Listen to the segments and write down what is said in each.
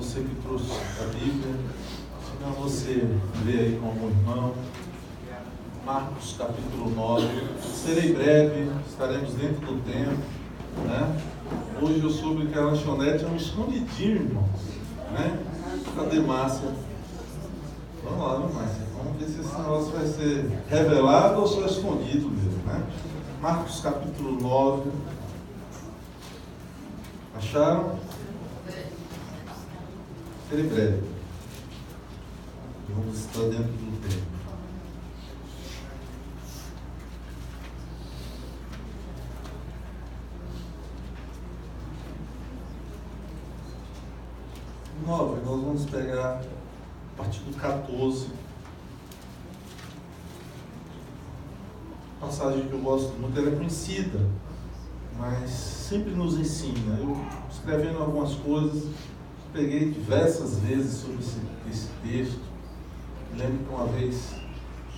você que trouxe a Bíblia, se não você lê aí com algum irmão, Marcos capítulo 9, serei breve, estaremos dentro do tempo, né? Hoje eu soube que a lanchonete é um escondidinho, irmãos, né? Cadê Márcia? Vamos lá, né, Márcia? Vamos ver se esse negócio vai ser revelado ou só escondido mesmo, né? Marcos capítulo 9. Acharam? Serei breve. Vamos estar dentro do tempo. Nós vamos pegar a partir do 14. Passagem que eu gosto muito, ela é conhecida, mas sempre nos ensina. Eu, escrevendo algumas coisas, peguei diversas vezes sobre esse texto. Lembro que uma vez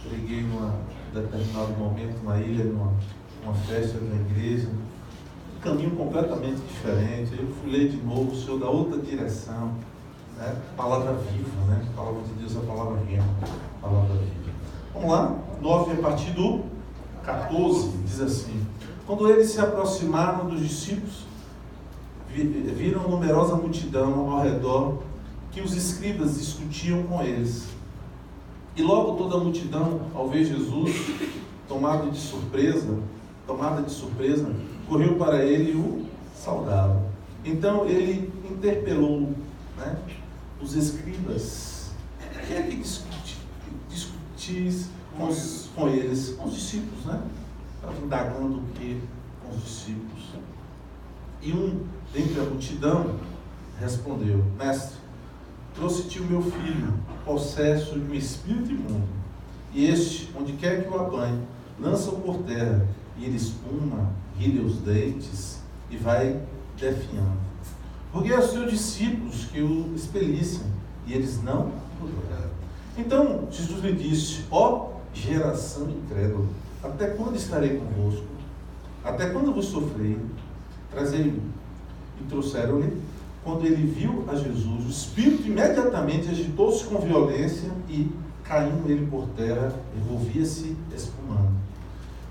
preguei num determinado momento na ilha, numa festa da igreja, um caminho completamente diferente. Aí eu fui ler de novo, o Senhor dá outra direção, né? Palavra viva, né? A palavra de Deus é a palavra viva, palavra viva. Vamos lá, 9 a partir do 14, diz assim: quando eles se aproximaram dos discípulos, viram numerosa multidão ao redor, que os escribas discutiam com eles. E logo toda a multidão, ao ver Jesus, tomada de surpresa, correu para ele e o saudava. Então ele interpelou, né, os escribas: quem é que discutis com eles, com os discípulos, né? Estava indagando o que com os discípulos. E um dentre a multidão respondeu: mestre, trouxe-te o meu filho, possesso de um espírito imundo, e este, onde quer que o apanhe, lança-o por terra, e ele espuma, rilha os dentes e vai definhando. Roguei aos seus discípulos que o expelissem, e eles não puderam. Então Jesus lhe disse: ó geração incrédula, até quando estarei convosco? Até quando vos sofrei? Trazei-me. E trouxeram-lhe. Quando ele viu a Jesus, o espírito imediatamente agitou-se com violência e, caindo ele por terra, revolvia-se espumando.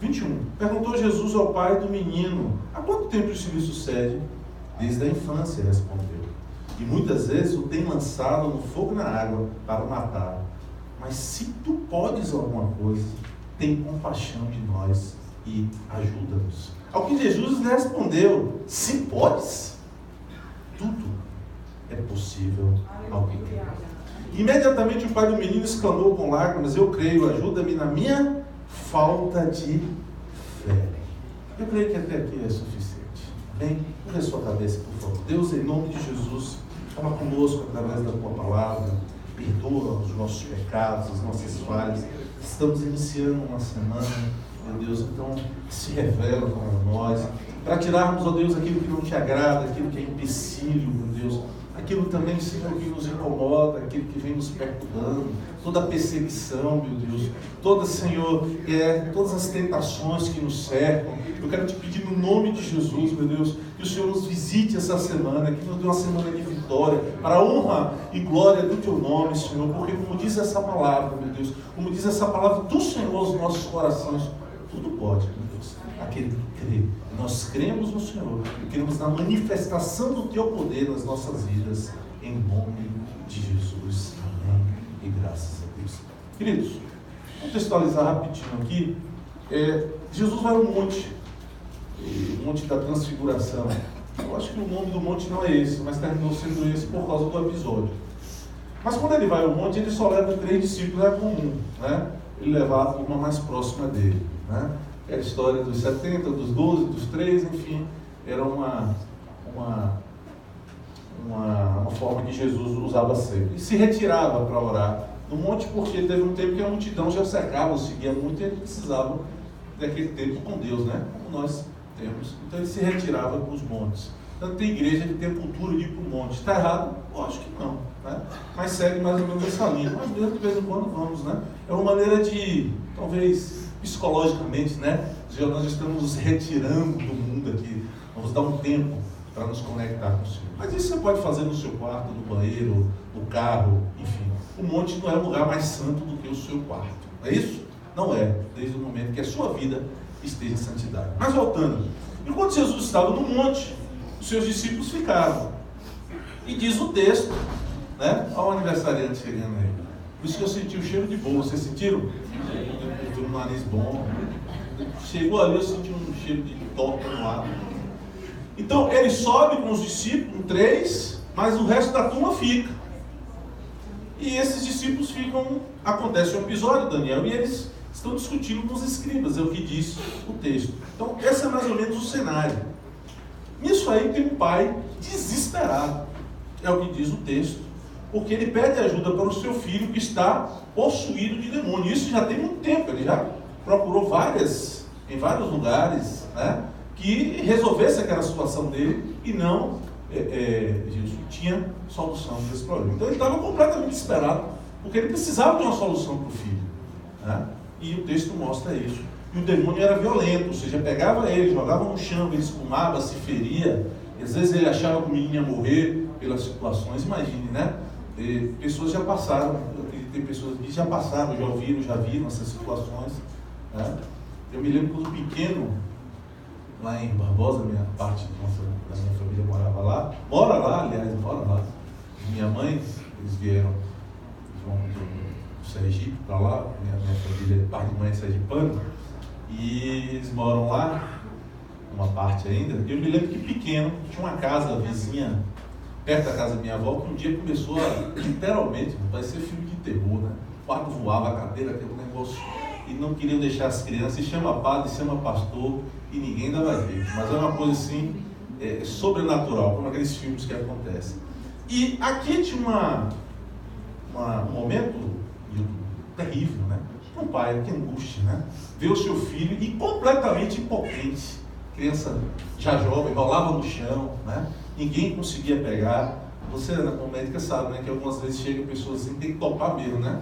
21. Perguntou Jesus ao pai do menino: há quanto tempo isso lhe sucede? Desde a infância, respondeu. E muitas vezes o tem lançado no fogo e na água para o matar. Mas se tu podes alguma coisa, tem compaixão de nós e ajuda-nos. Ao que Jesus lhe respondeu: se podes, tudo é possível ao que crê. Imediatamente o pai do menino exclamou com lágrimas: eu creio, ajuda-me na minha falta de fé. Eu creio que até aqui é suficiente. Amém? Curva a sua cabeça, por favor. Deus, em nome de Jesus, fala conosco através da tua palavra. Perdoa os nossos pecados, as nossas falhas. Estamos iniciando uma semana, meu Deus, então se revela para nós, para tirarmos, ó Deus, aquilo que não te agrada, aquilo que é empecilho, meu Deus, aquilo também, Senhor, que nos incomoda, aquilo que vem nos perturbando, toda a perseguição, meu Deus, todas, Senhor, todas as tentações que nos cercam. Eu quero te pedir no nome de Jesus, meu Deus, que o Senhor nos visite essa semana, que nos dê uma semana de vitória, para a honra e glória do teu nome, Senhor, porque como diz essa palavra, meu Deus, como diz essa palavra do Senhor aos nossos corações, tudo pode, meu Deus, aquele que crê. Nós cremos no Senhor e queremos na manifestação do teu poder nas nossas vidas, em nome de Jesus. Amém. E graças a Deus. Queridos, vou contextualizar rapidinho aqui. Jesus vai ao monte, o Monte da Transfiguração. Eu acho que o nome do monte não é esse, mas terminou sendo esse por causa do episódio. Mas quando ele vai ao monte, ele só leva 3 discípulos, é comum, né? Ele levar uma mais próxima dele, né? É a história dos 70, dos 12, dos 3, enfim, era uma forma que Jesus usava sempre. E se retirava para orar no monte, porque teve um tempo que a multidão já cercava, o seguia muito, e ele precisava daquele tempo com Deus, né? Como nós temos. Então ele se retirava para os montes. Tanto tem igreja que tem a cultura de ir para o monte. Está errado? Eu acho que não, né? Mas segue mais ou menos essa linha. Mas mesmo de vez em quando vamos, né? É uma maneira de, talvez, psicologicamente, né? Nós estamos nos retirando do mundo aqui. Vamos dar um tempo para nos conectar com o Senhor. Mas isso você pode fazer no seu quarto, no banheiro, no carro, enfim. O monte não é o lugar mais santo do que o seu quarto. Não é isso? Não é, desde o momento que a sua vida esteja em santidade. Mas voltando, enquanto Jesus estava no monte, os seus discípulos ficaram. E diz o texto, né? Olha o aniversariante chegando aí. Por isso que eu senti o cheiro de bolo. Vocês sentiram? Eu tenho um nariz bom. Chegou ali, eu senti um cheiro de torta no ar. Então, ele sobe com os discípulos, 3, mas o resto da turma fica. E esses discípulos ficam... Acontece um episódio, Daniel, e eles estão discutindo com os escribas, é o que diz o texto. Então, esse é mais ou menos o cenário. Nisso aí tem um pai desesperado, é o que diz o texto, porque ele pede ajuda para o seu filho que está possuído de demônio. Isso já tem muito tempo, ele já procurou em vários lugares, né, que resolvesse aquela situação dele e não Jesus tinha solução para esse problema. Então ele estava completamente desesperado, porque ele precisava de uma solução para o filho, né? E o texto mostra isso. E o demônio era violento, ou seja, pegava ele, jogava no chão, ele espumava, se feria. Às vezes ele achava que o menino ia morrer pelas situações. Imagine, né? Pessoas já passaram, tem pessoas que já passaram, já ouviram, já viram essas situações, né? Eu me lembro quando pequeno, lá em Barbosa, minha parte da minha família morava lá. Mora lá, aliás, mora lá. Minha mãe, eles vieram do Sergipe para lá, minha família, pai de mãe é sergipano, e eles moram lá, uma parte ainda. Eu me lembro que pequeno, tinha uma casa vizinha, perto da casa da minha avó, que um dia começou a, literalmente, parecia filme de terror, né? O quarto voava, a cadeira, aquele negócio, e não queriam deixar as crianças, e chama padre, chama pastor, e ninguém dava jeito. Mas é uma coisa assim, sobrenatural, como aqueles filmes que acontecem. E aqui tinha um momento terrível, né? Um pai, que angústia, né? Ver o seu filho e completamente impotente. Criança já jovem, rolava no chão, né? Ninguém conseguia pegar. Você, como médica, sabe, né? Que algumas vezes chegam pessoas assim, tem que topar mesmo, né?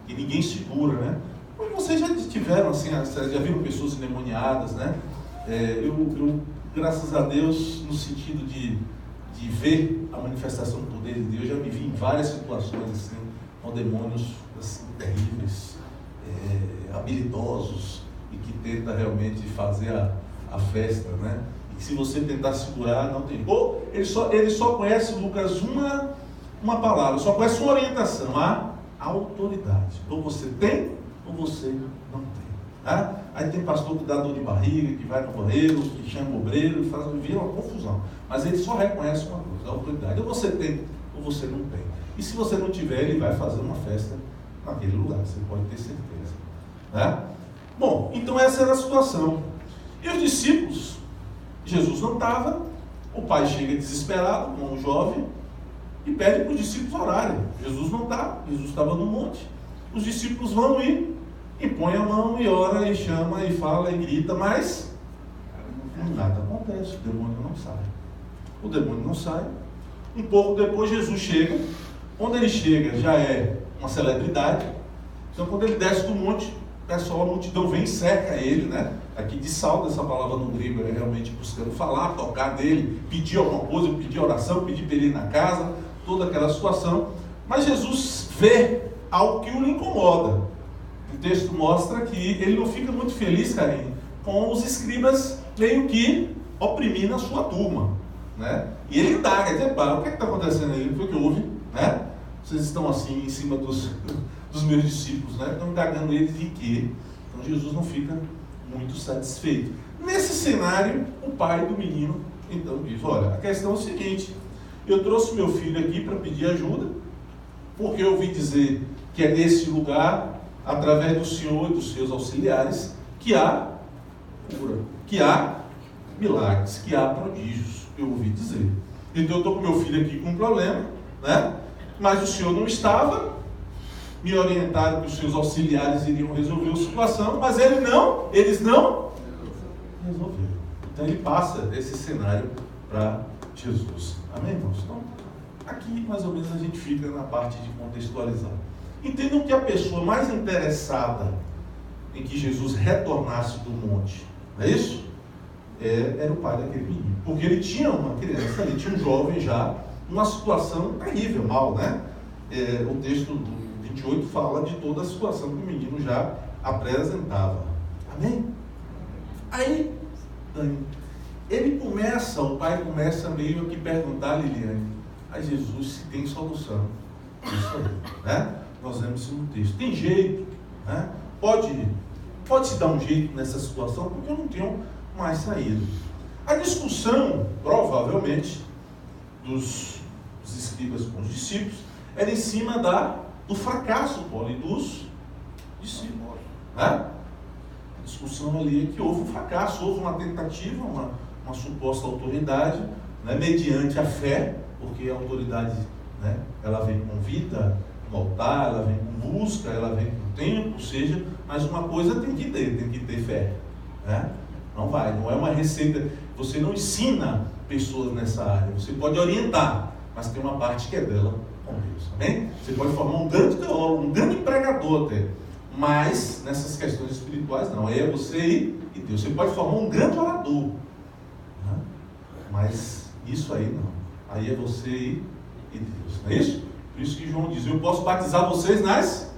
E ninguém segura, né? Vocês já tiveram, assim, já viram pessoas endemoniadas, né? Eu, graças a Deus, no sentido de ver a manifestação do poder de Deus, já me vi em várias situações, assim, com demônios, assim, terríveis, habilidosos, e que tenta realmente fazer a festa, né? E que se você tentar segurar, não tem. Ou ele só conhece, Lucas, uma palavra, só conhece uma orientação, a autoridade. Ou você tem, ou você não tem. Tá? Aí tem pastor que dá dor de barriga, que vai no banheiro, que chama o obreiro, e vira uma confusão. Mas ele só reconhece uma coisa, a autoridade. Ou você tem, ou você não tem. E se você não tiver, ele vai fazer uma festa naquele lugar, você pode ter certeza. Né? Bom, então essa era a situação. E os discípulos, Jesus não estava, o pai chega desesperado, com um jovem, e pede para os discípulos orarem. Jesus não está, Jesus estava no monte. Os discípulos vão ir, e põe a mão, e ora, e chama, e fala, e grita, mas nada acontece, o demônio não sai. O demônio não sai. Um pouco depois Jesus chega. Quando ele chega, já é uma celebridade. Então, quando ele desce do monte, o pessoal, a multidão vem e cerca ele, né? Aqui de saldo, essa palavra no grego é realmente buscando falar, tocar dele, pedir alguma coisa, pedir oração, pedir para ele ir na casa, toda aquela situação. Mas Jesus vê algo que o incomoda. O texto mostra que ele não fica muito feliz, Karine, com os escribas meio que oprimindo a sua turma, né? E ele indaga, diz, o que está acontecendo aí? Foi o que houve, né? Vocês estão assim em cima dos meus discípulos, né? Estão indagando eles de quê? Então Jesus não fica muito satisfeito. Nesse cenário, o pai do menino então diz, olha, a questão é o seguinte, eu trouxe meu filho aqui para pedir ajuda, porque eu ouvi dizer que é nesse lugar, através do Senhor e dos seus auxiliares, que há cura, que há milagres, que há prodígios, eu ouvi dizer. Então eu estou com meu filho aqui com um problema, né? Mas o Senhor não estava, me orientaram que os seus auxiliares iriam resolver a situação, mas eles não resolveram. Então ele passa esse cenário para Jesus. Amém, irmãos? Então, aqui mais ou menos a gente fica na parte de contextualizar. Entendam que a pessoa mais interessada em que Jesus retornasse do monte, não é isso? era o pai daquele menino. Porque ele tinha uma criança, ele tinha um jovem já, numa situação terrível, mal, né? O texto do 28 fala de toda a situação que o menino já apresentava. Amém? Aí, o pai começa meio que perguntar a Liliane, a Jesus se tem solução. Isso aí, né? Nós vemos isso no texto. Tem jeito, né? Pode-se dar um jeito nessa situação, porque eu não tenho mais saída. A discussão, provavelmente, dos escribas com os discípulos, era em cima do fracasso, Paulo, dos discípulos. Né? A discussão ali é que houve um fracasso, houve uma tentativa, uma suposta autoridade, né, mediante a fé, porque a autoridade, né, ela vem com vida no altar, ela vem com busca, ela vem com tempo, ou seja, mas uma coisa tem que ter fé. Né? Não é uma receita, você não ensina pessoas nessa área, você pode orientar, mas tem uma parte que é dela com Deus, amém? Você pode formar um grande teólogo, um grande pregador até, mas nessas questões espirituais não, aí é você e Deus. Você pode formar um grande orador, né? Mas isso aí não, aí é você e Deus, não é isso? Por isso que João diz, eu posso batizar vocês nas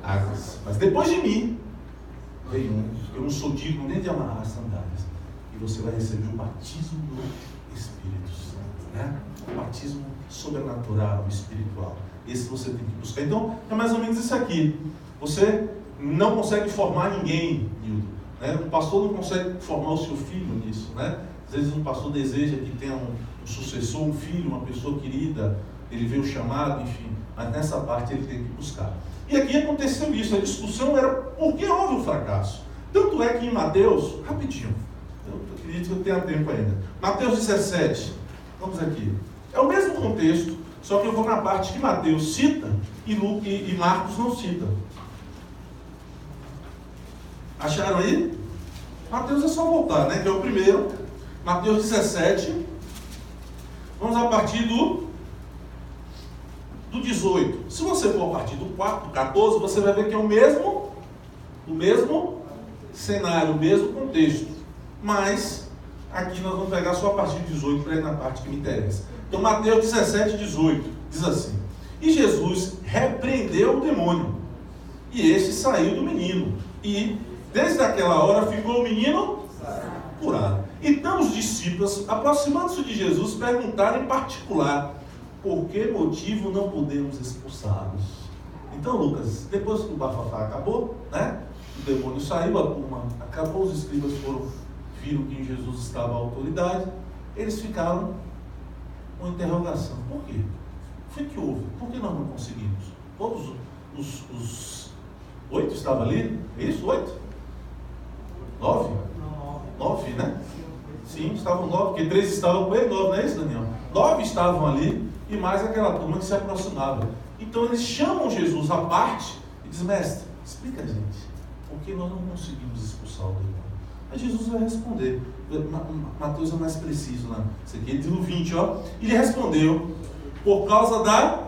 águas, mas depois de mim vem eu não sou digno nem de amarrar as sandálias, e você vai receber o batismo do Espírito Santo, né? O batismo sobrenatural, espiritual. Esse você tem que buscar. Então, é mais ou menos isso aqui. Você não consegue formar ninguém, Nildo, né? Um pastor não consegue formar o seu filho nisso, né? Às vezes um pastor deseja que tenha um sucessor, um filho, uma pessoa querida, ele vê o chamado, enfim, mas nessa parte ele tem que buscar. E aqui aconteceu isso, a discussão era por que houve o fracasso. Tanto é que em Mateus, rapidinho, eu acredito que eu tenha tempo ainda, Mateus 17, vamos aqui, é o mesmo contexto, só que eu vou na parte que Mateus cita e Marcos não cita. Acharam aí? Mateus é só voltar, né? Que é o primeiro. Mateus 17. Vamos a partir do 18. Se você for a partir do 14, você vai ver que é o mesmo cenário, o mesmo contexto. Mas aqui nós vamos pegar só a partir de 18 para ir na parte que me interessa. Então Mateus 17, 18 diz assim: E Jesus repreendeu o demônio, e este saiu do menino, e desde aquela hora ficou o menino curado. Então os discípulos, aproximando-se de Jesus, perguntaram em particular: por que motivo não podemos expulsá-los? Então, Lucas, depois que o bafafá acabou, né? O demônio saiu, a turma acabou, os escribas viram que em Jesus estava a autoridade, eles ficaram com interrogação. Por quê? O que houve? Por que nós não conseguimos? Todos os 8 estavam ali? É isso? 8? 9? 9, né? Sim, estavam 9, porque 3 estavam com ele, 9, não é isso, Daniel? 9 estavam ali, e mais aquela turma que se aproximava. Então eles chamam Jesus à parte e dizem: mestre, explica a gente, por que nós não conseguimos expulsar o demônio? Aí Jesus vai responder. Mateus é mais preciso, né? Isso aqui, ele diz no 20, ó. Ele respondeu: por causa da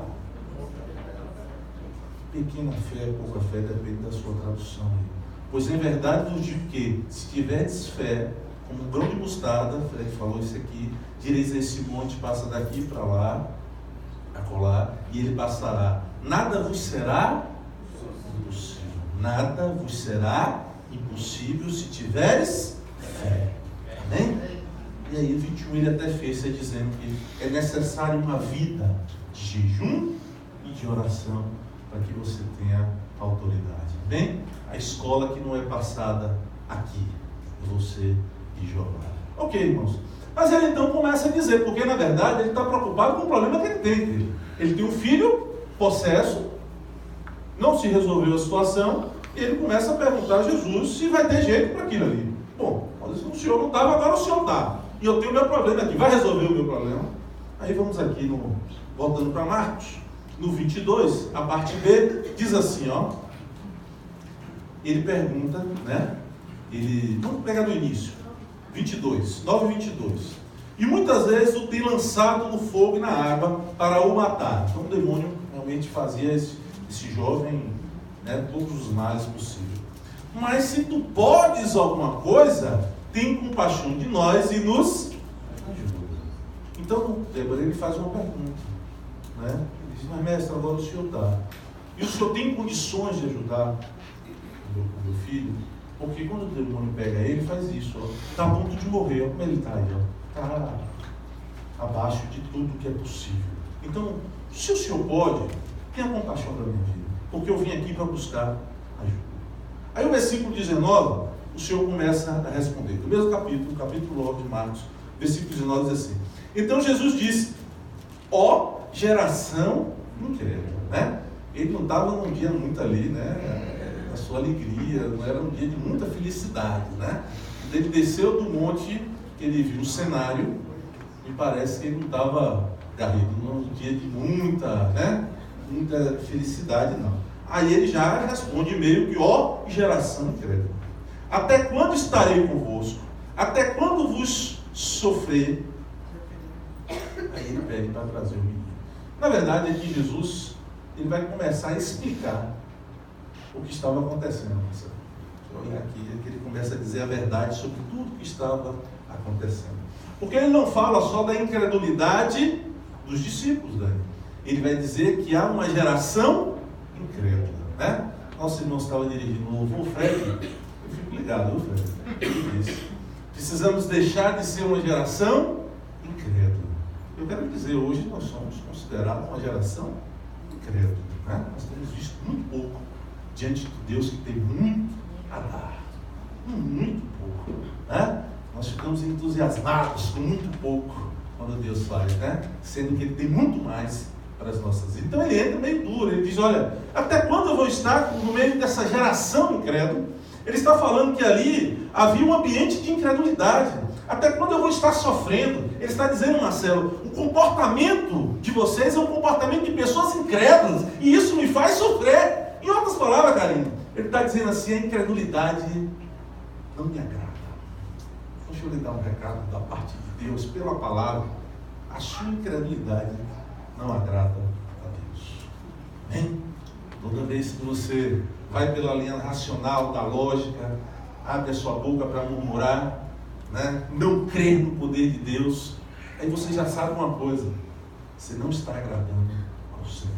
pequena fé, pouca fé, depende da sua tradução. Pois em verdade vos digo que, se tiverdes fé, como um grão de mostarda, Fred falou isso aqui, direis a esse monte, passa daqui para lá, acolá, e ele passará. Nada vos será impossível. Nada vos será impossível se tiveres fé. Amém? E aí o 21 ele até fez, dizendo que é necessário uma vida de jejum e de oração para que você tenha autoridade. Amém? A escola que não é passada aqui, é você e jogar. Ok, irmãos. Mas ele então começa a dizer, porque na verdade ele está preocupado com o problema que ele tem. Ele tem um filho possesso, não se resolveu a situação, e ele começa a perguntar a Jesus se vai ter jeito para aquilo ali. Bom, o senhor não estava, agora o senhor está. E eu tenho o meu problema aqui, vai resolver o meu problema? Aí vamos aqui, voltando para Marcos, no 22, a parte B, diz assim, ó. Ele pergunta, né? Vamos pegar do início. 22, 9 e 22. E muitas vezes o tem lançado no fogo e na água para o matar. Então o demônio realmente fazia esse jovem, né, todos os males possíveis. Mas se tu podes alguma coisa, tem compaixão de nós e nos ajuda. Então, Débora, ele faz uma pergunta, né? Ele diz, mas mestre, agora o senhor está. E o senhor tem condições de ajudar o meu filho? Porque quando o demônio pega ele, faz isso, está a ponto de morrer, olha como ele está aí, está abaixo de tudo que é possível. Então, se o senhor pode, tenha compaixão da minha vida, porque eu vim aqui para buscar ajuda. Aí o versículo 19, o Senhor começa a responder. No mesmo capítulo 9 de Marcos, versículo 19 diz assim: então Jesus disse, ó geração incrédula, né? Ele não estava num dia muito ali, né? A sua alegria, não era um dia de muita felicidade, né? Quando ele desceu do monte, ele viu o cenário, me parece que ele não estava garrido, num dia de muita, né? Muita felicidade, não. Aí ele já responde meio que, ó geração incrédula, até quando estarei convosco? Até quando vos sofrer? Aí ele pede para trazer o menino. Na verdade, aqui Jesus, ele vai começar a explicar o que estava acontecendo. Deixa eu olhar aqui, que ele começa a dizer a verdade sobre tudo que estava acontecendo. Porque ele não fala só da incredulidade dos discípulos, né? Ele vai dizer que há uma geração incrédula, né? Nosso irmão estava dirigindo o louvor, Fred, eu fico ligado, viu, Fred? Ele disse, precisamos deixar de ser uma geração incrédula. Eu quero dizer, hoje nós somos considerados uma geração incrédula, né? Nós temos visto muito pouco diante de Deus que tem muito a dar, muito pouco, né? Nós ficamos entusiasmados com muito pouco quando Deus faz, né? Sendo que Ele tem muito mais para as nossas vidas. Então ele entra meio duro, ele diz, olha, até quando eu vou estar no meio dessa geração incrédula? Ele está falando que ali havia um ambiente de incredulidade. Até quando eu vou estar sofrendo? Ele está dizendo, Marcelo, o comportamento de vocês é um comportamento de pessoas incrédulas, e isso me faz sofrer. Em outras palavras, Karine, ele está dizendo assim, a incredulidade não me agrada. Deixa eu lhe dar um recado da parte de Deus, pela palavra. A sua incredulidade não agrada a Deus. Amém? Toda vez que você vai pela linha racional, da lógica, abre a sua boca para murmurar, né? Não crer no poder de Deus, aí você já sabe uma coisa, você não está agradando ao Senhor.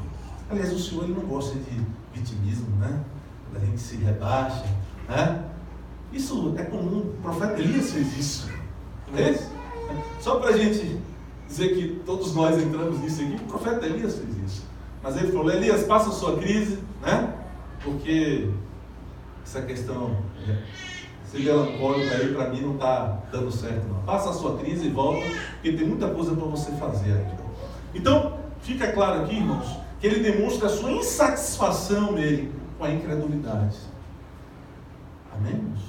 Aliás, o Senhor, ele não gosta de vitimismo, né? Quando a gente se rebaixa, né? Isso é comum, o profeta Elias fez isso, não é isso? Só para a gente dizer que todos nós entramos nisso aqui, o profeta Elias fez isso. Mas ele falou, Elias, passa a sua crise, né? Porque essa questão ser melancólico aí para mim não está dando certo, não. Passa a sua crise e volta, porque tem muita coisa para você fazer ainda. Então, fica claro aqui, irmãos, que ele demonstra a sua insatisfação nele com a incredulidade. Amém, irmãos?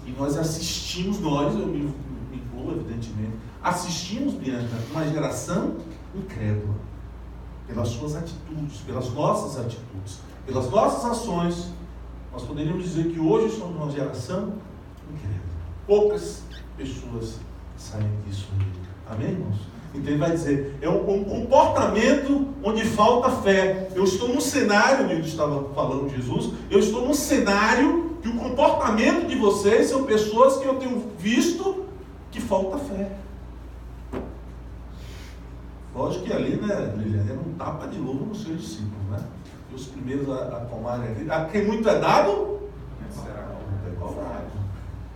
E nós assistimos, eu me incluo, evidentemente, assistimos, Bianca, uma geração incrédula, pelas suas atitudes, pelas nossas atitudes, pelas nossas ações. Nós poderíamos dizer que hoje somos uma geração incrédula. Poucas pessoas saem disso aí. Amém, irmãos? Então ele vai dizer, é um comportamento onde falta fé. Eu estou num cenário, ele estava falando Jesus, eu estou num cenário que o comportamento de vocês são pessoas que eu tenho visto que falta fé. Lógico que ali, né, Liliane, era um tapa de luva nos seus discípulos, né? E os primeiros a tomarem ali. A quem muito é dado, muito é cobrado.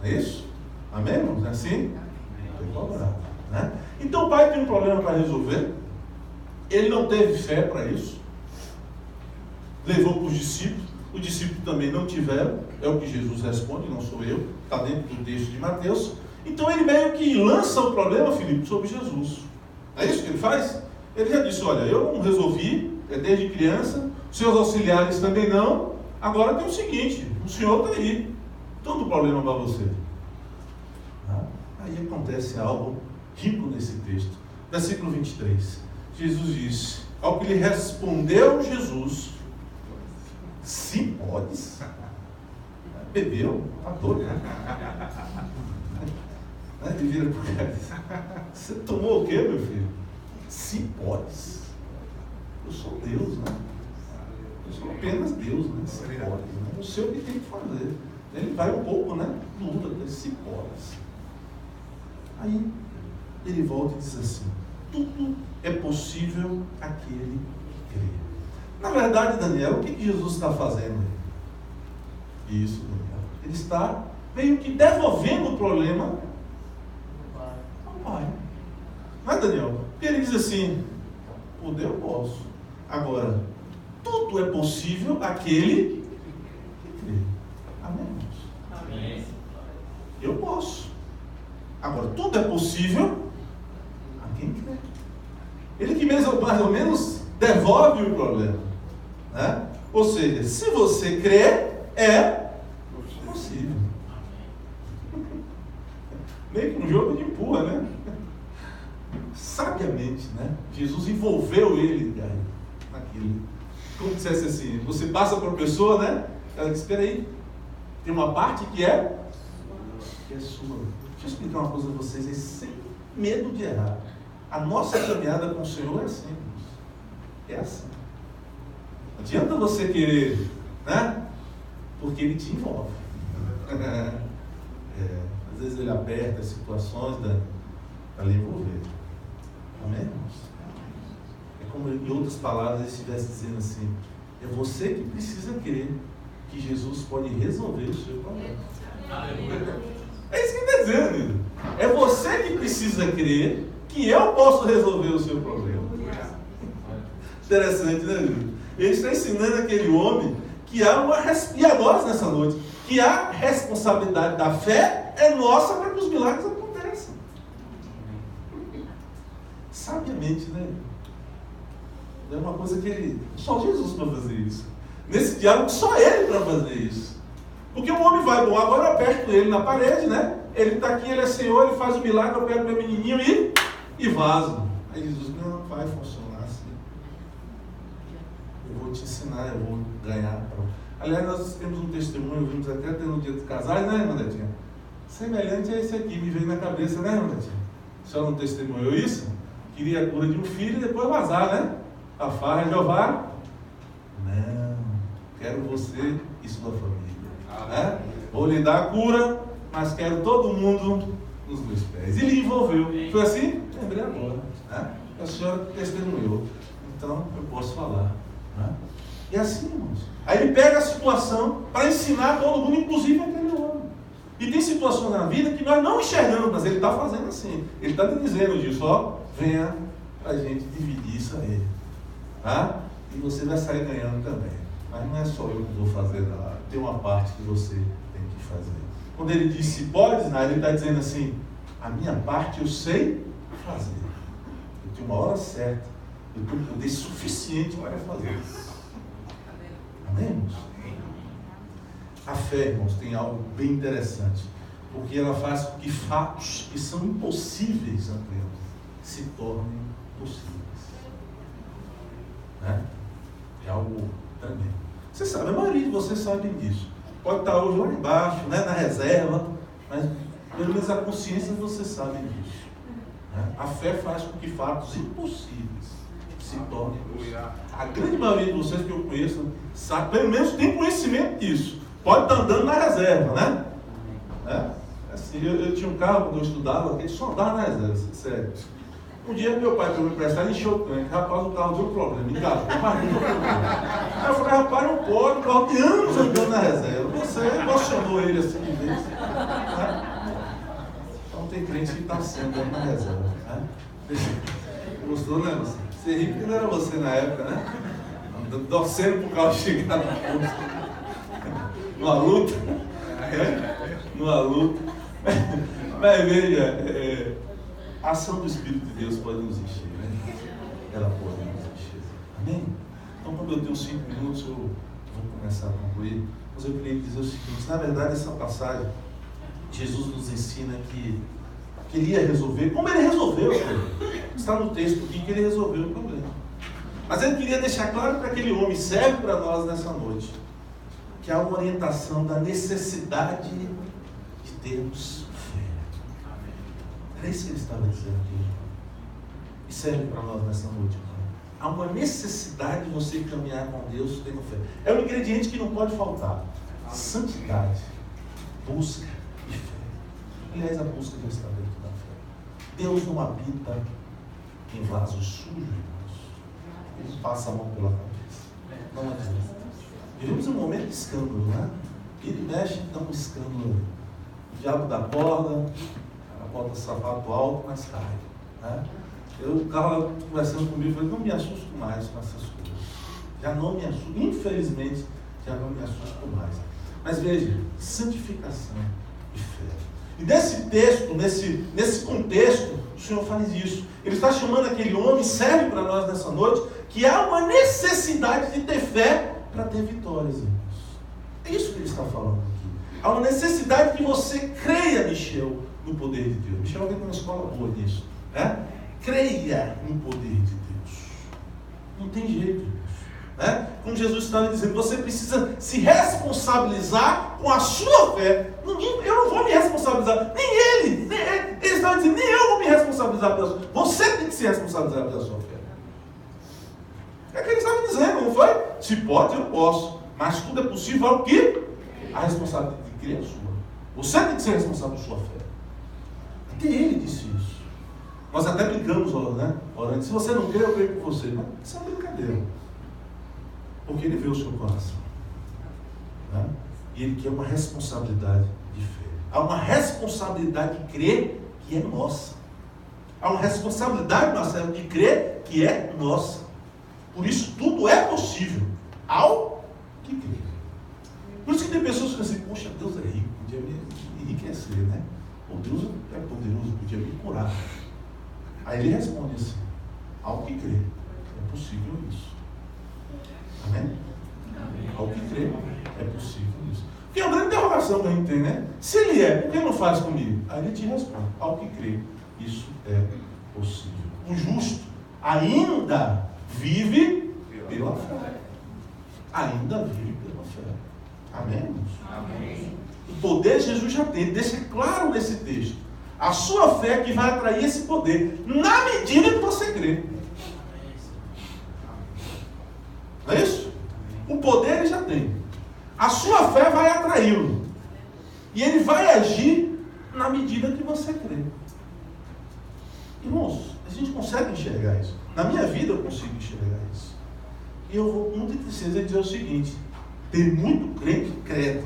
Não é isso? Amém, irmãos? É assim? Muito é cobrado, né? Então o pai tem um problema para resolver. Ele não teve fé para isso. Levou para os discípulos também não tiveram. É o que Jesus responde, não sou eu. Está dentro do texto de Mateus. Então ele meio que lança o problema, Filipe, sobre Jesus. É isso que ele faz? Ele já disse, olha, eu não resolvi, desde criança, seus auxiliares também não, agora tem o seguinte, o senhor está aí, todo problema para você. Aí acontece algo rico nesse texto. Versículo 23, Jesus disse, ao que lhe respondeu Jesus, se podes, bebeu, está doido, Ele vira para o cara, você tomou o quê, meu filho? Se podes. Eu sou Deus, né? Eu sou apenas Deus, né? Se podes, né? Eu sei o que tem que fazer. Ele vai um pouco, né? Luta, ele se pode. Aí ele volta e diz assim: tudo é possível àquele que crê. Na verdade, Daniel, o que Jesus está fazendo? Isso, Daniel. Ele está meio que devolvendo o problema ao Pai. Não é, Daniel? Porque ele diz assim: poder eu posso. Agora, tudo é possível àquele que crê. Amém, irmãos? Amém. Eu posso. Agora, tudo é possível a quem crê. Ele que mesmo, mais ou menos, devolve o problema. Né? Ou seja, se você crê, é possível. Meio que um jogo de empurra, né? Sabiamente, né? Jesus envolveu ele naquilo. Como dissesse assim, você passa para a pessoa, né? Ela diz: espera aí, tem uma parte que é sua. Deixa eu explicar uma coisa para vocês aí, sem medo de errar. A nossa caminhada com o Senhor é assim, irmãos. É assim. Não adianta você querer, né? Porque Ele te envolve. Às vezes Ele aperta as situações para lhe envolver. Amém, irmãos? É como em outras palavras Ele estivesse dizendo assim: é você que precisa crer que Jesus pode resolver o seu problema. É isso que ele está dizendo, amigo. É você que precisa crer que eu posso resolver o seu problema. Interessante, né, amigo? Ele está ensinando aquele homem que há uma... E agora, nessa noite, que a responsabilidade da fé é nossa para que os milagres aconteçam. Sabiamente, né? É uma coisa que ele... Só Jesus para fazer isso. Nesse diálogo, só ele para fazer isso. Porque o homem vai, bom, agora eu aperto ele na parede, né? Ele está aqui, ele é Senhor, ele faz o milagre, eu pego meu menininho e vazo. Aí Jesus: não vai funcionar assim. Eu vou te ensinar, eu vou ganhar. Aliás, nós temos um testemunho, vimos até no dia dos casais, né, irmã Netinha? Semelhante a esse aqui, me veio na cabeça, né, irmã Netinha? A senhora não testemunhou isso? Queria a cura de um filho e depois vazar, né? A farra, Jeová. Não, quero você e sua família. Né? Vou lhe dar a cura, mas quero todo mundo nos meus pés. E lhe envolveu. Foi assim? Lembrei agora. Né? A senhora testemunhou. Então eu posso falar. Né? E assim, irmãos. Aí ele pega a situação para ensinar todo mundo, inclusive aquele homem. E tem situações na vida que nós não enxergamos, mas ele está fazendo assim. Ele está dizendo disso: ó, venha para a gente dividir isso aí. Tá? E você vai sair ganhando também. Mas não é só eu que vou fazer nada. Tem uma parte que você tem que fazer. Quando ele diz se pode, ele está dizendo assim: a minha parte eu sei fazer. Eu tenho uma hora certa. Eu tenho poder suficiente para fazer. Amém, irmãos? A fé, irmãos, tem algo bem interessante. Porque ela faz com que fatos que são impossíveis a Deus se tornem possíveis. Né? É algo tremendo. Você sabe, a maioria de vocês sabe disso. Pode estar hoje lá embaixo, né, na reserva, mas pelo menos a consciência você sabe disso. Né? A fé faz com que fatos impossíveis se tornem possíveis. A grande maioria de vocês que eu conheço sabe, pelo menos tem conhecimento disso. Pode estar andando na reserva, né? Assim, eu tinha um carro quando eu estudava, que ele só andava na reserva, sério. Um dia meu pai pegou me emprestar, ele encheu o tanque. Rapaz, o carro deu problema, engasgou, mas não deu problema. Aí eu falei: rapaz, não pode, o carro tem anos andando na reserva. Você emocionou ele assim de vez. Né? Então tem crente que está sendo andando na reserva. Né? Gostou, né, você? Você ri porque não era você na época, né? Torcendo para o carro chegar no ponto. Numa luta. Numa luta. Mas veja, a ação do Espírito de Deus pode nos encher, né? Ela pode nos encher. Amém? Então, como eu tenho 5 minutos, eu vou começar a concluir. Mas eu queria dizer o seguinte: na verdade, essa passagem, Jesus nos ensina que ele ia resolver, como ele resolveu o problema. Está no texto aqui que ele resolveu o problema. Mas ele queria deixar claro para aquele homem, serve para nós nessa noite, que há uma orientação da necessidade de termos fé. Era isso que ele estava dizendo aqui. E serve para nós nessa noite. Há uma necessidade de você caminhar com Deus tendo fé. É um ingrediente que não pode faltar. Santidade. busca e fé. Aliás, a busca já está dentro da fé. Deus não habita em vasos sujos, irmãos. Ele passa a mão pela cabeça. Não adianta. Vivemos um momento de escândalo, né? Ele mexe e dá um escândalo. O diabo dá corda, ela bota sapato alto, mas cai. Né? O carro conversando comigo, falei, não me assusto mais com essas coisas. Já não me assusto, infelizmente, já não me assusto mais. Mas veja, santificação e fé. E nesse texto, nesse contexto, o Senhor faz isso. Ele está chamando aquele homem, serve para nós nessa noite, que há uma necessidade de ter fé para ter vitórias, irmãos. É isso que ele está falando aqui. Há uma necessidade que você creia, Michel, no poder de Deus. Michel vem com uma escola boa nisso, né? Creia no poder de Deus. Não tem jeito, irmãos. Né? Como Jesus estava dizendo, você precisa se responsabilizar com a sua fé. Eu não vou me responsabilizar, nem ele. Ele estava dizendo, nem eu vou me responsabilizar pela sua fé. Você tem que se responsabilizar pela sua fé. É o que ele estava dizendo, não foi? Se pode, eu posso. Mas tudo é possível ao que? A responsabilidade de crer é sua. Você tem que ser responsável por sua fé. Até ele disse isso. Nós até brincamos, né? Orando. Se você não crê, eu creio por você. Mas isso é uma brincadeira. Porque ele vê o seu coração. Né? E ele quer uma responsabilidade de fé. Há uma responsabilidade de crer que é nossa. Há uma responsabilidade, Marcelo, de crer que é nossa. Por isso, tudo é possível ao que crê. Por isso que tem pessoas que dizem assim, poxa, Deus é rico, podia me enriquecer, né? Pô, Deus é poderoso, podia me curar. Aí ele responde assim, ao que crê, é possível isso. Amém? Ao que crê, é possível isso. Porque é uma grande interrogação que a gente tem, né? Se ele é, por que não faz comigo? Aí ele te responde, ao que crê, isso é possível. O justo ainda vive pela fé. Ainda vive pela fé. Amém? Amém. O poder Jesus já tem, deixa claro nesse texto. A sua fé que vai atrair esse poder, na medida que você crê. Não é isso? O poder ele já tem. A sua fé vai atraí-lo. E ele vai agir na medida que você crê. Irmãos, a gente consegue enxergar isso. Na minha vida eu consigo enxergar isso. E eu vou com muita tristeza dizer o seguinte: tem muito crente credo,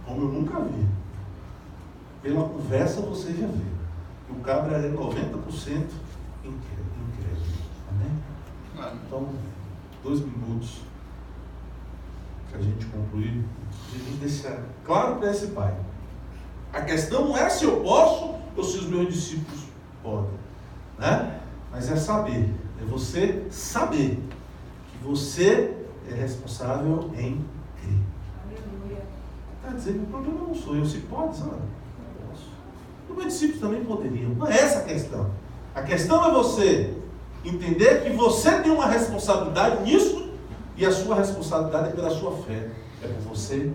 como eu nunca vi. Pela conversa você já vê. O cabra é 90% incrédulo. Amém? Então, 2 minutos para a gente concluir. A gente deixar claro para esse pai. A questão não é se eu posso ou se os meus discípulos podem, né? Mas é saber, é você saber que você é responsável em crer. Aleluia. Está dizendo que o problema não sou eu, se pode, sabe? Não posso. Os meus discípulos também poderiam. Não é essa a questão. A questão é você entender que você tem uma responsabilidade nisso e a sua responsabilidade é pela sua fé. É por você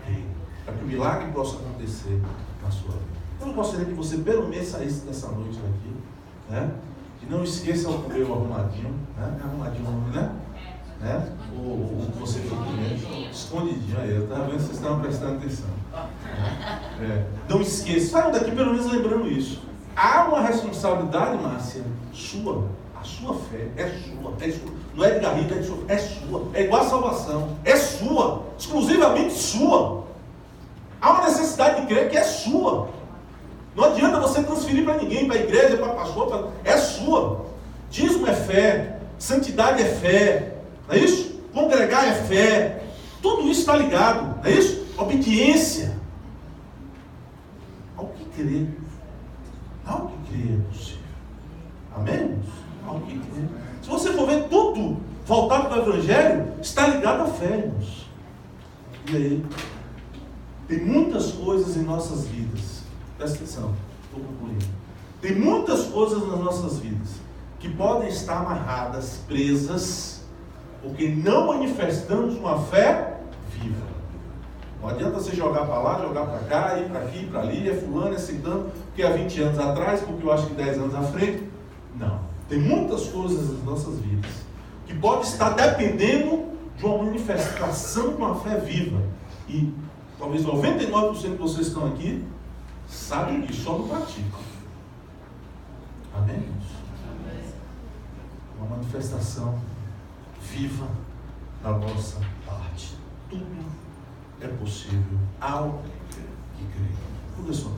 crer. Para que o milagre possa acontecer na sua vida. Eu gostaria que você pelo menos saísse dessa noite aqui, né? E não esqueça o cabelo arrumadinho, né? Arrumadinho, né? Ou você fica comendo escondidinho. Aí, eu estava vendo que vocês estavam prestando atenção. Não esqueça, saiam daqui pelo menos lembrando isso. Há uma responsabilidade, Márcia, sua. A sua fé é sua. Não é de Garrido, é sua. É igual a salvação. É sua. Exclusivamente sua. Há uma necessidade de crer que é sua. Não adianta você transferir para ninguém, para a igreja, para pastor, é sua. Dízimo é fé, santidade é fé, não é isso? Congregar é fé, tudo isso está ligado, não é isso? Obediência. Ao que crer, ao que crer é possível. Amém? Ao que crer. Se você for ver tudo voltado para o Evangelho, está ligado à fé, irmãos. E aí? Tem muitas coisas em nossas vidas. Presta atenção, estou concluindo. Tem muitas coisas nas nossas vidas que podem estar amarradas, presas, porque não manifestamos uma fé viva. Não adianta você jogar para lá, jogar para cá, ir para aqui, para ali, é fulano, é citando, porque há 20 anos atrás, porque eu acho que 10 anos à frente. Não. Tem muitas coisas nas nossas vidas que podem estar dependendo de uma manifestação de uma fé viva. E talvez 99% de vocês que estão aqui, sabem disso, só não praticam. Amém, irmãos? Uma manifestação viva da nossa parte. Tudo é possível ao que crê. Por isso,